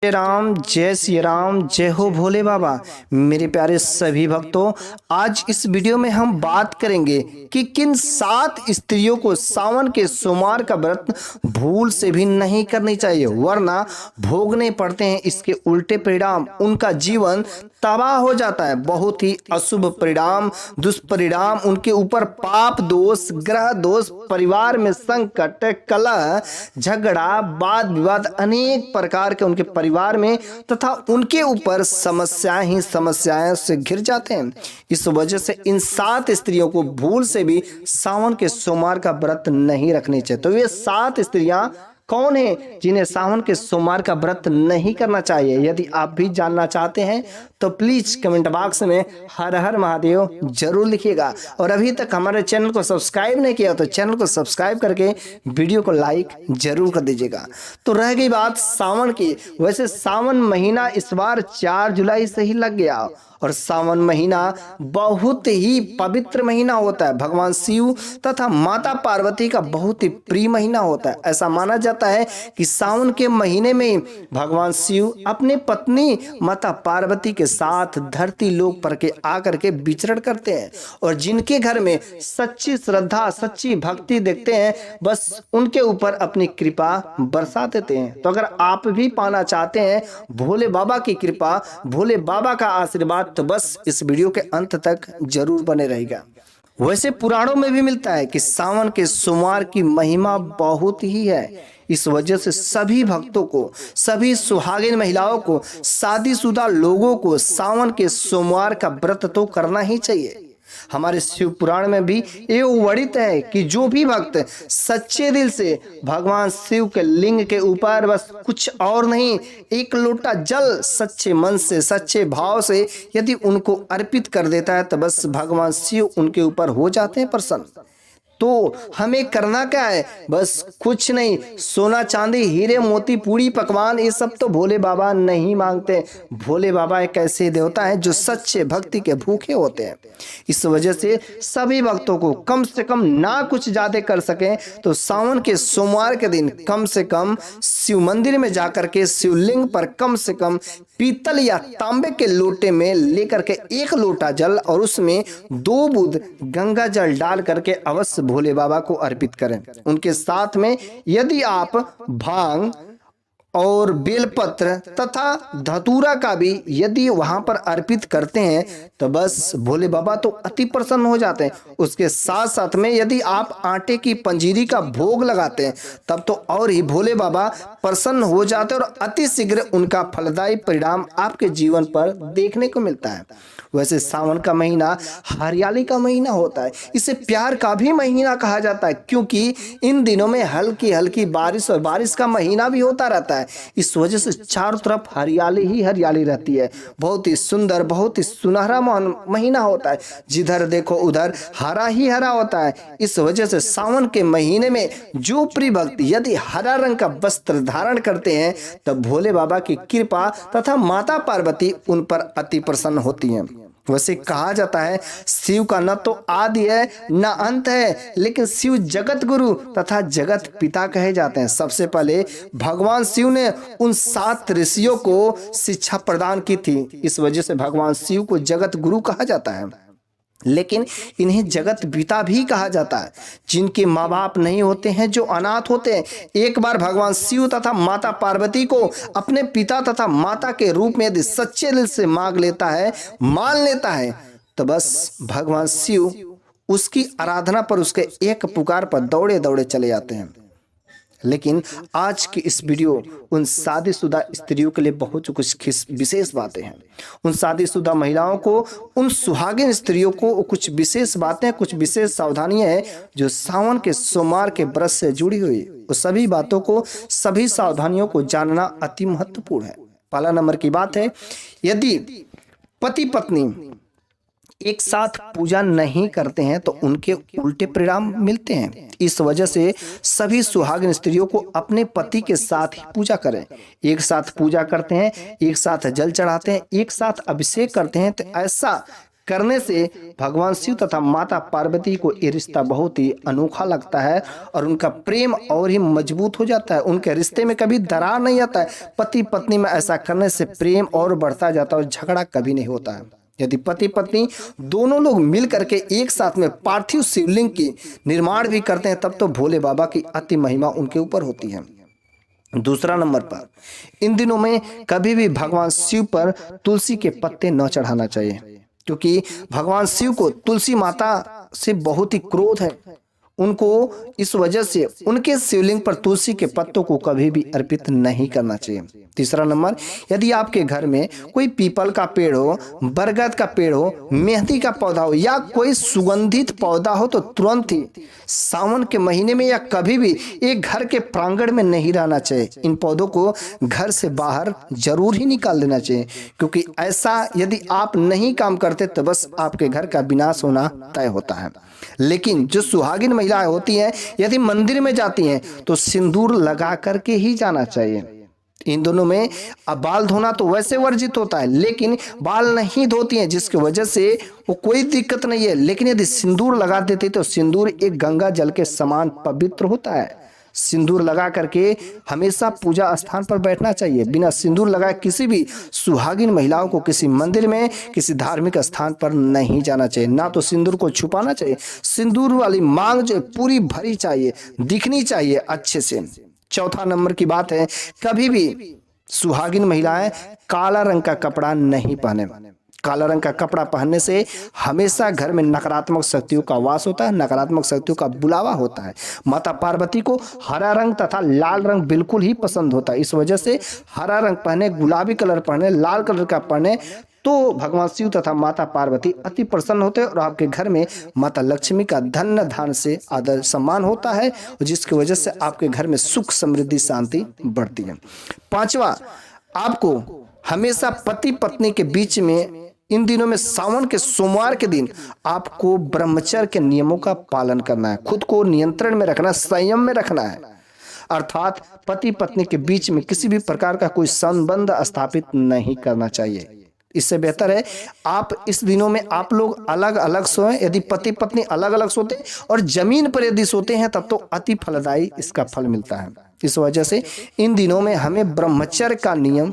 जय राम, जय श्री राम, जय हो भोले बाबा। मेरे प्यारे सभी भक्तों, आज इस वीडियो में हम बात करेंगे कि किन 7 स्त्रियों को सावन के सोमवार का व्रत भूल से भी नहीं करनी चाहिए, वरना भोगने पड़ते हैं इसके उल्टे परिणाम। उनका जीवन तबाह हो जाता है। बहुत ही अशुभ परिणाम, दुष्परिणाम उनके ऊपर पाप दोष, ग्रह दोष, परिवार में संकट, कलह, झगड़ा, वाद विवाद, अनेक प्रकार के उनके परिवार में तथा उनके ऊपर समस्याएं ही समस्याएं से घिर जाते हैं। इस वजह से इन 7 स्त्रियों को भूल से भी सावन के सोमवार का व्रत नहीं रखनी चाहिए। तो ये 7 स्त्रियां कौन है जिन्हें सावन के सोमवार का व्रत नहीं करना चाहिए? यदि आप भी जानना चाहते हैं तो प्लीज कमेंट बॉक्स में हर हर महादेव जरूर लिखिएगा। और अभी तक हमारे चैनल को सब्सक्राइब नहीं किया तो चैनल को सब्सक्राइब करके वीडियो को लाइक जरूर कर दीजिएगा। तो रह गई बात सावन की। वैसे सावन महीना इस बार 4 जुलाई से ही लग गया और सावन महीना बहुत ही पवित्र महीना होता है। भगवान शिव तथा माता पार्वती का बहुत ही प्रिय महीना होता है। ऐसा माना जाता है कि सावन के महीने में भगवान शिव अपने पत्नी माता पार्वती के साथ धरती लोक पर के आकर के विचरण करते हैं और जिनके घर में सच्ची श्रद्धा, सच्ची भक्ति देखते हैं, बस उनके ऊपर अपनी कृपा बरसा देते हैं। तो अगर आप भी पाना चाहते हैं भोले बाबा की कृपा, भोले बाबा का आशीर्वाद, तो बस इस वीडियो के अंत तक जरूर बने रहेगा। वैसे पुराणों में भी मिलता है कि सावन के सोमवार की महिमा बहुत ही है। इस वजह से सभी भक्तों को, सभी सुहागिन महिलाओं को, शादीशुदा लोगों को सावन के सोमवार का व्रत तो करना ही चाहिए। हमारे शिव पुराण में भी ये वर्णित है कि जो भी भक्त सच्चे दिल से भगवान शिव के लिंग के ऊपर बस कुछ और नहीं, एक लोटा जल सच्चे मन से, सच्चे भाव से यदि उनको अर्पित कर देता है तो बस भगवान शिव उनके ऊपर हो जाते हैं प्रसन्न। तो हमें करना क्या है? बस कुछ नहीं, सोना चांदी हीरे मोती पूरी पकवान ये सब तो भोले बाबा नहीं मांगते। भोले बाबा एक ऐसे देवता है जो सच्चे भक्ति के भूखे होते हैं। इस वजह से सभी भक्तों को कम से कम ना कुछ ज्यादा कर सकें तो सावन के सोमवार के दिन कम से कम शिव मंदिर में जाकर के शिवलिंग पर कम से कम पीतल या तांबे के लोटे में लेकर के 1 लोटा जल और उसमें 2 बूंद गंगा जल डाल करके अवश्य भोले बाबा को अर्पित करें। उनके साथ में यदि आप भांग और बेलपत्र तथा धतूरा का भी यदि वहां पर अर्पित करते हैं तो बस भोले बाबा तो अति प्रसन्न हो जाते हैं। उसके साथ साथ में यदि आप आटे की पंजीरी का भोग लगाते हैं तब तो और ही भोले बाबा प्रसन्न हो जाते हैं और अति शीघ्र उनका फलदायी परिणाम आपके जीवन पर देखने को मिलता है। वैसे सावन का महीना हरियाली का महीना होता है। इसे प्यार का भी महीना कहा जाता है क्योंकि इन दिनों में हल्की हल्की बारिश और बारिश का महीना भी होता रहता है। इस वजह से चारों तरफ हरियाली ही हरियाली रहती है। बहुत ही सुंदर, बहुत ही सुनहरा महीना होता है। जिधर देखो उधर हरा ही हरा होता है। इस वजह से सावन के महीने में जो प्रिय भक्त यदि हरा रंग का वस्त्र धारण करते हैं तब भोले बाबा की कृपा तथा माता पार्वती उन पर अति प्रसन्न होती हैं। वैसे कहा जाता है शिव का न तो आदि है न अंत है, लेकिन शिव जगत गुरु तथा जगत पिता कहे जाते हैं। सबसे पहले भगवान शिव ने उन 7 ऋषियों को शिक्षा प्रदान की थी। इस वजह से भगवान शिव को जगत गुरु कहा जाता है, लेकिन इन्हें जगत पिता भी कहा जाता है। जिनके माँ बाप नहीं होते हैं, जो अनाथ होते हैं, एक बार भगवान शिव तथा माता पार्वती को अपने पिता तथा माता के रूप में यदि सच्चे दिल से मांग लेता है, मान लेता है, तो बस भगवान शिव उसकी आराधना पर, उसके एक पुकार पर दौड़े दौड़े चले जाते हैं। लेकिन आज की इस वीडियो उन शादीशुदा स्त्रियों के लिए बहुत कुछ विशेष बातें हैं। उन शादीशुदा महिलाओं को, उन सुहागिन स्त्रियों को कुछ विशेष बातें, कुछ विशेष सावधानियां हैं जो सावन के सोमवार के व्रत से जुड़ी हुई। उस सभी बातों को, सभी सावधानियों को जानना अति महत्वपूर्ण है। पहला नंबर की बात है, यदि पति पत्नी एक साथ पूजा नहीं करते हैं तो उनके उल्टे परिणाम मिलते हैं। इस वजह से सभी सुहागिन स्त्रियों को अपने पति के साथ ही पूजा करें। एक साथ पूजा करते हैं, एक साथ जल चढ़ाते हैं, एक साथ अभिषेक करते हैं तो ऐसा करने से भगवान शिव तथा माता पार्वती को ये रिश्ता बहुत ही अनोखा लगता है और उनका प्रेम और ही मजबूत हो जाता है। उनके रिश्ते में कभी दरार नहीं आता है। पति पत्नी में ऐसा करने से प्रेम और बढ़ता जाता है और झगड़ा कभी नहीं होता है। यदि पति पत्नी दोनों लोग मिल करके एक साथ में पार्थिव शिवलिंग की निर्माण भी करते हैं तब तो भोले बाबा की अति महिमा उनके ऊपर होती है। दूसरा नंबर पर, इन दिनों में कभी भी भगवान शिव पर तुलसी के पत्ते न चढ़ाना चाहिए, क्योंकि भगवान शिव को तुलसी माता से बहुत ही क्रोध है। उनको इस वजह से उनके शिवलिंग पर तुलसी के पत्तों को कभी भी अर्पित नहीं करना चाहिए। तीसरा नंबर, यदि आपके घर में कोई पीपल का पेड़ हो, बरगद का पेड़ हो, मेहंदी का पौधा हो या कोई सुगंधित पौधा हो तो तुरंत ही सावन के महीने में या कभी भी एक घर के प्रांगण में नहीं रहना चाहिए। इन पौधों को घर से बाहर जरूर ही निकाल देना चाहिए, क्योंकि ऐसा यदि आप नहीं काम करते तो बस आपके घर का विनाश होना तय होता है। लेकिन जो सुहागिन महिलाएं होती हैं यदि मंदिर में जाती हैं तो सिंदूर लगा करके ही जाना चाहिए। इन दोनों में अब बाल धोना तो वैसे वर्जित होता है, लेकिन बाल नहीं धोती हैं जिसकी वजह से वो कोई दिक्कत नहीं है। लेकिन यदि सिंदूर लगा देती तो सिंदूर एक गंगा जल के समान पवित्र होता है। सिंदूर लगा करके हमेशा पूजा स्थान पर बैठना चाहिए। बिना सिंदूर लगाए किसी भी सुहागिन महिलाओं को किसी मंदिर में किसी धार्मिक स्थान पर नहीं जाना चाहिए। ना तो सिंदूर को छुपाना चाहिए, सिंदूर वाली मांग जो पूरी भरी चाहिए, दिखनी चाहिए अच्छे से। चौथा नंबर की बात है, कभी भी सुहागिन महिलाएं काला रंग का कपड़ा नहीं पहने। काला रंग का कपड़ा पहनने से हमेशा घर में नकारात्मक शक्तियों का वास होता है, नकारात्मक शक्तियों का बुलावा होता है। माता पार्वती को हरा रंग तथा लाल रंग बिल्कुल ही पसंद होता है। इस वजह से हरा रंग पहने, गुलाबी कलर पहने, लाल कलर का पहने तो भगवान शिव तथा माता पार्वती अति प्रसन्न होते हैं और आपके घर में माता लक्ष्मी का धन धान से आदर सम्मान होता है, जिसकी वजह से आपके घर में सुख समृद्धि शांति बढ़ती है। पांचवा, आपको हमेशा पति पत्नी के बीच में इन दिनों में सावन के सोमवार के दिन आपको ब्रह्मचर्य के नियमों का पालन करना है। खुद को नियंत्रण में रखना, संयम में रखना है। अर्थात पति पत्नी के बीच में किसी भी प्रकार का कोई संबंध स्थापित नहीं करना चाहिए। इससे बेहतर है आप इस दिनों में आप लोग अलग अलग सोएं। यदि पति पत्नी अलग अलग सोते हैं और जमीन पर यदि सोते हैं तब तो अति फलदायी इसका फल मिलता है। इस वजह से इन दिनों में हमें ब्रह्मचर्य का नियम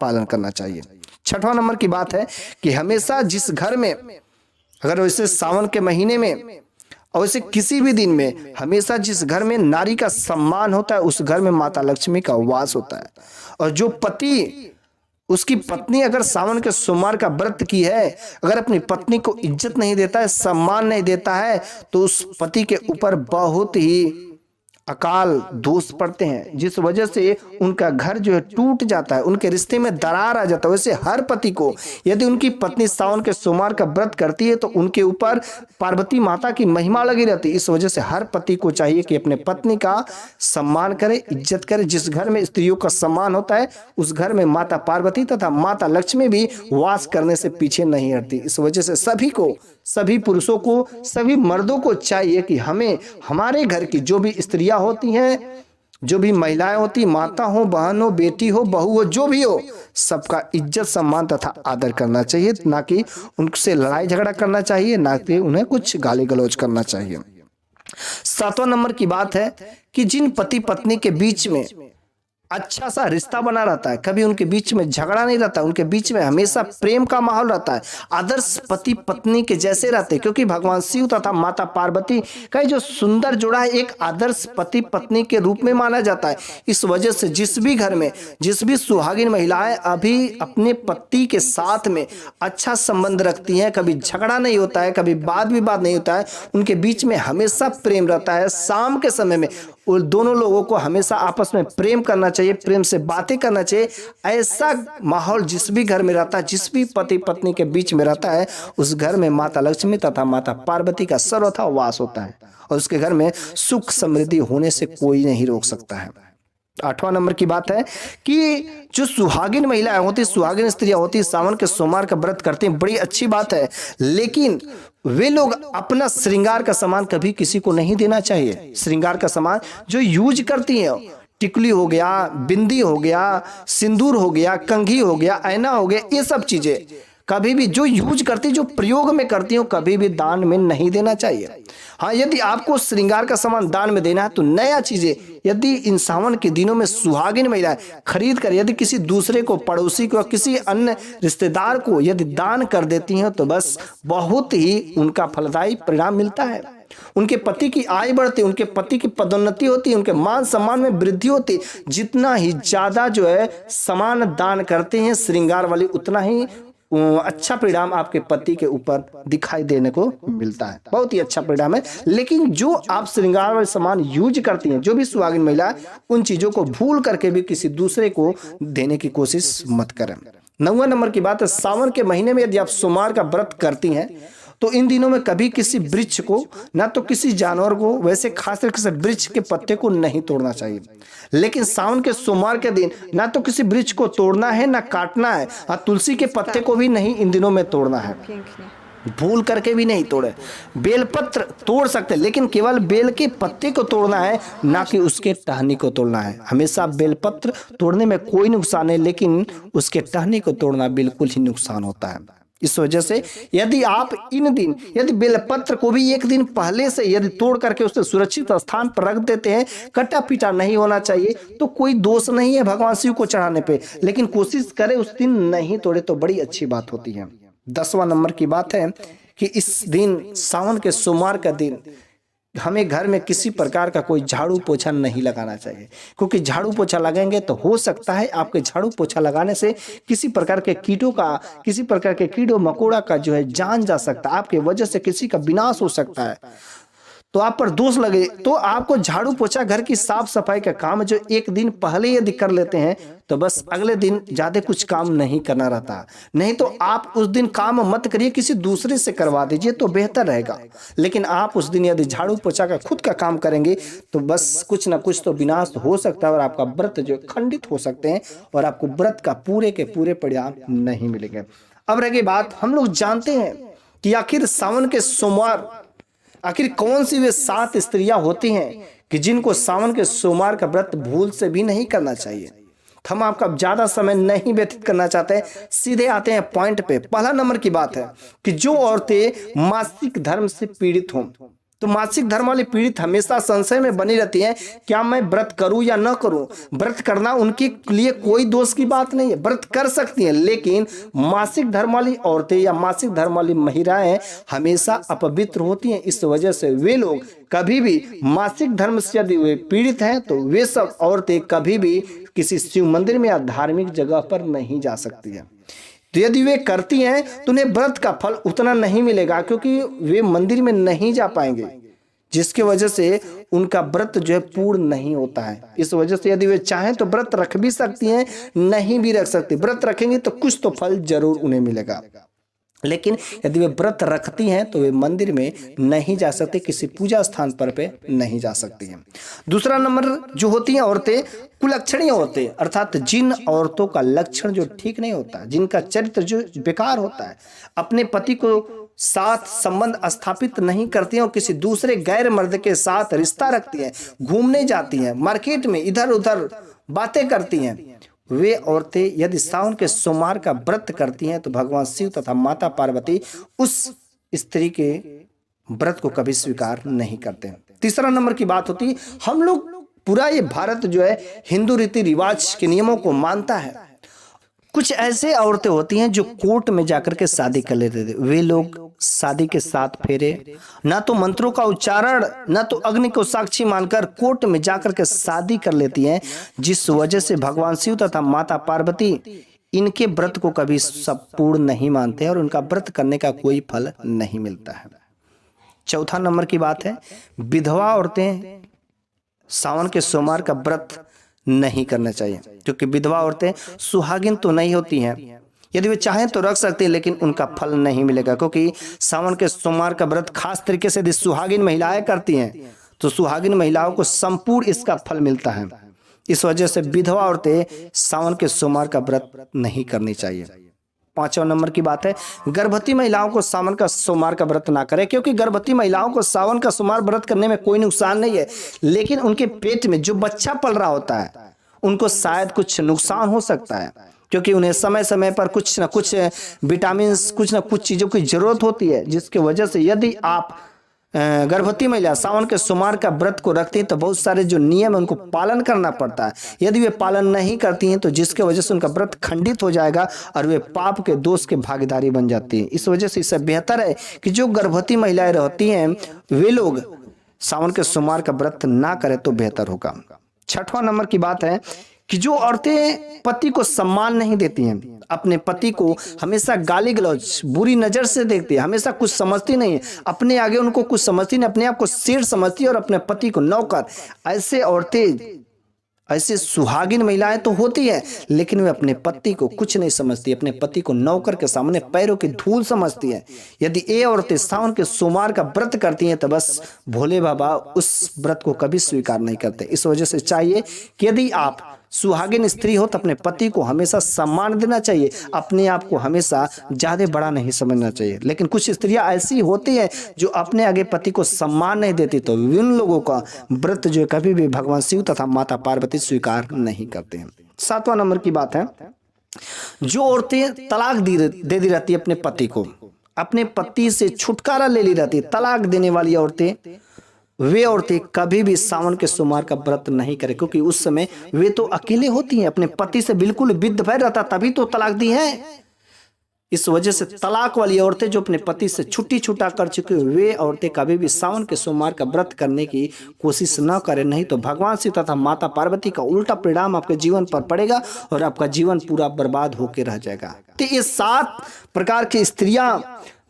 पालन करना चाहिए। छठवां नंबर की बात है कि हमेशा जिस घर में, अगर वैसे सावन के महीने में और वैसे किसी भी दिन में, हमेशा जिस घर में नारी का सम्मान होता है उस घर में माता लक्ष्मी का वास होता है। और जो पति, उसकी पत्नी अगर सावन के सोमवार का व्रत की है, अगर अपनी पत्नी को इज्जत नहीं देता है, सम्मान नहीं देता है, तो उस पति के ऊपर बहुत ही अकाल दोष पड़ते हैं, जिस वजह से उनका घर जो है टूट जाता है, उनके रिश्ते में दरार आ जाता है। वैसे हर पति को यदि उनकी पत्नी सावन के सोमवार का व्रत करती है तो उनके ऊपर पार्वती माता की महिमा लगी रहती है। इस वजह से हर पति को चाहिए कि अपने पत्नी का सम्मान करे, इज्जत करे। जिस घर में स्त्रियों का सम्मान होता है उस घर में माता पार्वती तथा माता लक्ष्मी भी वास करने से पीछे नहीं हटती। इस वजह से सभी को, सभी पुरुषों को, सभी मर्दों को चाहिए कि हमें हमारे घर की जो भी स्त्रियां होती हैं, जो भी महिलाएं होती, माता हो, बहन हो, बेटी हो, बहू हो, जो भी हो, सबका इज्जत सम्मान तथा आदर करना चाहिए। ना कि उनसे लड़ाई झगड़ा करना चाहिए, ना कि उन्हें कुछ गाली गलौज करना चाहिए। सातवां नंबर की बात है कि जिन पति पत्नी के बीच में अच्छा सा रिश्ता बना रहता है, कभी उनके बीच में झगड़ा नहीं रहता, उनके बीच में हमेशा प्रेम का माहौल रहता है, आदर्श पति पत्नी के जैसे रहते हैं। क्योंकि भगवान शिव तथा माता पार्वती का जो सुंदर जोड़ा है एक आदर्श पति पत्नी के रूप में माना जाता है। इस वजह से जिस भी घर में जिस भी सुहागिन महिलाएं अभी अपने पति के साथ में अच्छा संबंध रखती हैं, कभी झगड़ा नहीं होता है, कभी वाद विवाद नहीं होता है, उनके बीच में हमेशा प्रेम रहता है। शाम के समय में उन दोनों लोगों को हमेशा आपस में प्रेम करना चाहिए, प्रेम से बातें करना चाहिए। ऐसा माहौल जिस भी घर में रहता है, जिस भी पति पत्नी के बीच में रहता है, उस घर में माता लक्ष्मी तथा माता पार्वती का सर्वथा वास होता है और उसके घर में सुख समृद्धि होने से कोई नहीं रोक सकता है। आठवां नंबर की बात है कि जो सुहागिन महिलाएं होती, सुहागिन स्त्रियां होती, सावन के सोमवार का व्रत करती हैं, बड़ी अच्छी बात है। लेकिन वे लोग अपना श्रृंगार का सामान कभी किसी को नहीं देना चाहिए। श्रृंगार का सामान जो यूज करती हैं, टिकली हो गया, बिंदी हो गया, सिंदूर हो गया, कंघी हो गया, ऐना हो गया, ये सब चीजें कभी भी जो यूज करती, जो प्रयोग में करती हो, कभी भी दान में नहीं देना चाहिए। हाँ, यदि आपको श्रृंगार का सामान दान में देना है तो नया चीजें यदि इन सावन के दिनों में सुहागिन महिलाएं खरीद कर यदि किसी दूसरे को, पड़ोसी को, किसी अन्य रिश्तेदार को यदि दान कर देती हैं तो बस बहुत ही उनका फलदायी परिणाम मिलता है। उनके पति की आय बढ़ती, उनके पति की पदोन्नति होती, उनके मान सम्मान में वृद्धि होती। जितना ही ज्यादा जो है सामान दान करते हैं श्रृंगार वाली, उतना ही अच्छा परिणाम आपके पति के ऊपर दिखाई देने को मिलता है। बहुत ही अच्छा परिणाम है। लेकिन जो आप श्रृंगार वाले सामान यूज करती हैं, जो भी सुहागिन महिला, उन चीजों को भूल करके भी किसी दूसरे को देने की कोशिश मत करें। 9वां नंबर की बात है, सावन के महीने में यदि आप सोमवार का व्रत करती हैं तो इन दिनों में कभी किसी वृक्ष को, ना तो किसी जानवर को, वैसे खास तरीके से वृक्ष के पत्ते को नहीं तोड़ना चाहिए। लेकिन सावन के सोमवार के दिन ना तो किसी वृक्ष को तोड़ना है, ना काटना है, और तुलसी के पत्ते को भी नहीं इन दिनों में तोड़ना है, भूल करके भी नहीं तोड़े। बेलपत्र तोड़ सकते, लेकिन केवल बेल के पत्ते को तोड़ना है, ना कि उसके टहनी को तोड़ना है। हमेशा बेलपत्र तोड़ने में कोई नुकसान नहीं, लेकिन उसके टहनी को तोड़ना बिल्कुल ही नुकसान होता है। इस वजह से यदि आप इन दिन यदि बेलपत्र को भी एक दिन पहले से यदि तोड़ करके उसे सुरक्षित स्थान पर रख देते हैं, कटा पीटा नहीं होना चाहिए, तो कोई दोष नहीं है भगवान शिव को चढ़ाने पे, लेकिन कोशिश करें उस दिन नहीं तोड़े तो बड़ी अच्छी बात होती है। 10वां नंबर की बात है कि इस दिन सावन के सोमवार का दिन हमें घर में किसी प्रकार का कोई झाड़ू पोछा नहीं लगाना चाहिए, क्योंकि झाड़ू पोछा लगाएंगे तो हो सकता है आपके झाड़ू पोछा लगाने से किसी प्रकार के कीटों का, किसी प्रकार के कीड़ों मकोड़ा का जो है जान जा सकता है, आपके वजह से किसी का विनाश हो सकता है, तो आप पर दोष लगे। तो आपको झाड़ू पोछा, घर की साफ सफाई का काम जो एक दिन पहले यदि कर लेते हैं तो बस अगले दिन ज्यादा कुछ काम नहीं करना रहता। नहीं तो आप उस दिन काम मत करिए, किसी दूसरे से करवा दीजिए तो बेहतर रहेगा। लेकिन आप उस दिन यदि झाड़ू पोछा का खुद का काम करेंगे तो बस कुछ ना कुछ तो विनाश हो सकता है और आपका व्रत जो खंडित हो सकते हैं और आपको व्रत का पूरे के पूरे परिणाम नहीं मिलेंगे। अब रह गई बात, हम लोग जानते हैं कि आखिर सावन के सोमवार आखिर कौन सी वे 7 स्त्रियां होती हैं कि जिनको सावन के सोमवार का व्रत भूल से भी नहीं करना चाहिए। हम आपका ज्यादा समय नहीं व्यतीत करना चाहते, सीधे आते हैं पॉइंट पे। पहला नंबर की बात है कि जो औरतें मासिक धर्म से पीड़ित हों, तो मासिक धर्म वाली पीड़ित हमेशा संशय में बनी रहती है, क्या मैं व्रत करूं या न करूं। व्रत करना उनके लिए कोई दोष की बात नहीं है, व्रत कर सकती हैं, लेकिन मासिक धर्म वाली औरतें या मासिक धर्म वाली महिलाएं हमेशा अपवित्र होती हैं। इस वजह से वे लोग कभी भी मासिक धर्म से यदि वे पीड़ित हैं तो वे सब औरतें कभी भी किसी शिव मंदिर में या धार्मिक जगह पर नहीं जा सकती है। तो यदि वे करती हैं तो उन्हें व्रत का फल उतना नहीं मिलेगा, क्योंकि वे मंदिर में नहीं जा पाएंगे, जिसकी वजह से उनका व्रत जो है पूर्ण नहीं होता है। इस वजह से यदि वे चाहें तो व्रत रख भी सकती हैं, नहीं भी रख सकती। व्रत रखेंगे तो कुछ तो फल जरूर उन्हें मिलेगा, लेकिन यदि वे व्रत रखती हैं तो वे मंदिर में नहीं जा सकते, किसी पूजा स्थान पर पे नहीं जा सकती हैं। दूसरा नंबर जो होती हैं औरतें, कुलक्षणी औरतें, अर्थात जिन औरतों का लक्षण जो ठीक नहीं होता, जिनका चरित्र जो बेकार होता है, अपने पति को साथ संबंध स्थापित नहीं करती हैं और किसी दूसरे गैर मर्द के साथ रिश्ता रखती हैं, घूमने जाती हैं, मार्केट में इधर उधर बातें करती हैं, वे औरतें यदि सावन के सोमवार का व्रत करती हैं तो भगवान शिव तथा माता पार्वती उस स्त्री के व्रत को कभी स्वीकार नहीं करते। तीसरा नंबर की बात होती है, हम लोग पूरा ये भारत जो है हिंदू रीति रिवाज के नियमों को मानता है। कुछ ऐसे औरतें होती हैं जो कोर्ट में जाकर के शादी कर लेते थे, वे लोग शादी के 7 फेरे, ना तो मंत्रों का उच्चारण, ना तो अग्नि को साक्षी मानकर कोर्ट में जाकर के शादी कर लेती हैं, जिस वजह से भगवान शिव तथा माता पार्वती इनके व्रत को कभी संपूर्ण नहीं मानते और उनका व्रत करने का कोई फल नहीं मिलता है। चौथा नंबर की बात है, विधवा औरतें सावन के सोमवार का व्रत नहीं करना चाहिए, क्योंकि विधवा औरतें सुहागिन तो नहीं होती हैं। यदि वे चाहें तो रख सकते हैं, लेकिन उनका फल नहीं मिलेगा, क्योंकि सावन के सोमवार का व्रत खास तरीके से यदि सुहागिन महिलाएं करती हैं तो सुहागिन महिलाओं को संपूर्ण इसका फल मिलता है। इस वजह से विधवा औरतें सावन के सोमवार का व्रत नहीं करनी चाहिए। 5वां नंबर की बात है, गर्भवती महिलाओं को सावन का सोमवार का व्रत ना करें, क्योंकि गर्भवती महिलाओं को सावन का सोमवार व्रत करने में कोई नुकसान नहीं है, लेकिन उनके पेट में जो बच्चा पल रहा होता है उनको शायद कुछ नुकसान हो सकता है। क्योंकि उन्हें समय समय पर कुछ ना कुछ विटामिन, कुछ ना कुछ चीज़ों की जरूरत होती है, जिसकी वजह से यदि आप गर्भवती महिला सावन के सोमवार का व्रत को रखती हैं तो बहुत सारे जो नियम है उनको पालन करना पड़ता है। यदि वे पालन नहीं करती हैं तो जिसके वजह से उनका व्रत खंडित हो जाएगा और वे पाप के दोष के भागीदारी बन जाती हैं। इस वजह से इससे बेहतर है कि जो गर्भवती महिलाएं रहती हैं वे लोग सावन के सोमवार का व्रत ना करें तो बेहतर होगा। 6वां नंबर की बात है कि जो औरतें पति को सम्मान नहीं देती हैं, अपने पति को हमेशा गाली गलौज, बुरी नजर से देखती है, हमेशा कुछ समझती नहीं है, अपने आगे उनको कुछ समझती नहीं, अपने आप को शेर समझती है और अपने पति को नौकर। ऐसे औरतें, ऐसे सुहागिन महिलाएं तो होती है, लेकिन वे अपने पति को कुछ नहीं समझती, अपने पति को नौकर के सामने पैरों की धूल समझती है। यदि ये औरतें सावन के सोमवार का व्रत करती हैं तो बस भोले बाबा उस व्रत को कभी स्वीकार नहीं करते। इस वजह से चाहिए कि यदि आप सुहागिन स्त्री हो तो अपने पति को हमेशा सम्मान देना चाहिए, अपने आप को हमेशा ज्यादा बड़ा नहीं समझना चाहिए। लेकिन कुछ स्त्रियां ऐसी होती हैं जो अपने आगे पति को सम्मान नहीं देती, तो उन लोगों का व्रत जो है कभी भी भगवान शिव तथा माता पार्वती स्वीकार नहीं करते हैं। 7वां नंबर की बात है, जो औरतें तलाक दे दी रहती है अपने पति को, अपने पति से छुटकारा ले ली रहती है, तलाक देने वाली औरतें, वे औरतें कभी भी सावन के सोमवार का व्रत नहीं करें, क्योंकि उस समय वे तो अकेले होती हैं, अपने पति से बिल्कुल विद्ध भय रहता, तभी तो तलाक दी है। इस वजह से तलाक वाली औरतें जो अपने पति से छुट्टा कर चुकी, वे औरतें कभी भी सावन के सोमवार का व्रत करने की कोशिश न करें, नहीं तो भगवान शिव तथा माता पार्वती का उल्टा परिणाम आपके जीवन पर पड़ेगा और आपका जीवन पूरा बर्बाद होकर रह जाएगा। तो ये 7 प्रकार की स्त्रियां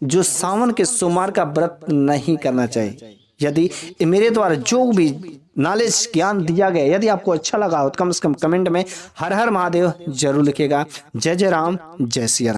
जो सावन के सोमवार का व्रत नहीं करना चाहिए। यदि मेरे द्वारा जो भी नॉलेज ज्ञान दिया गया यदि आपको अच्छा लगा हो तो कम से कम कमेंट में हर हर महादेव जरूर लिखिएगा। जय जय राम, जय सिया राम।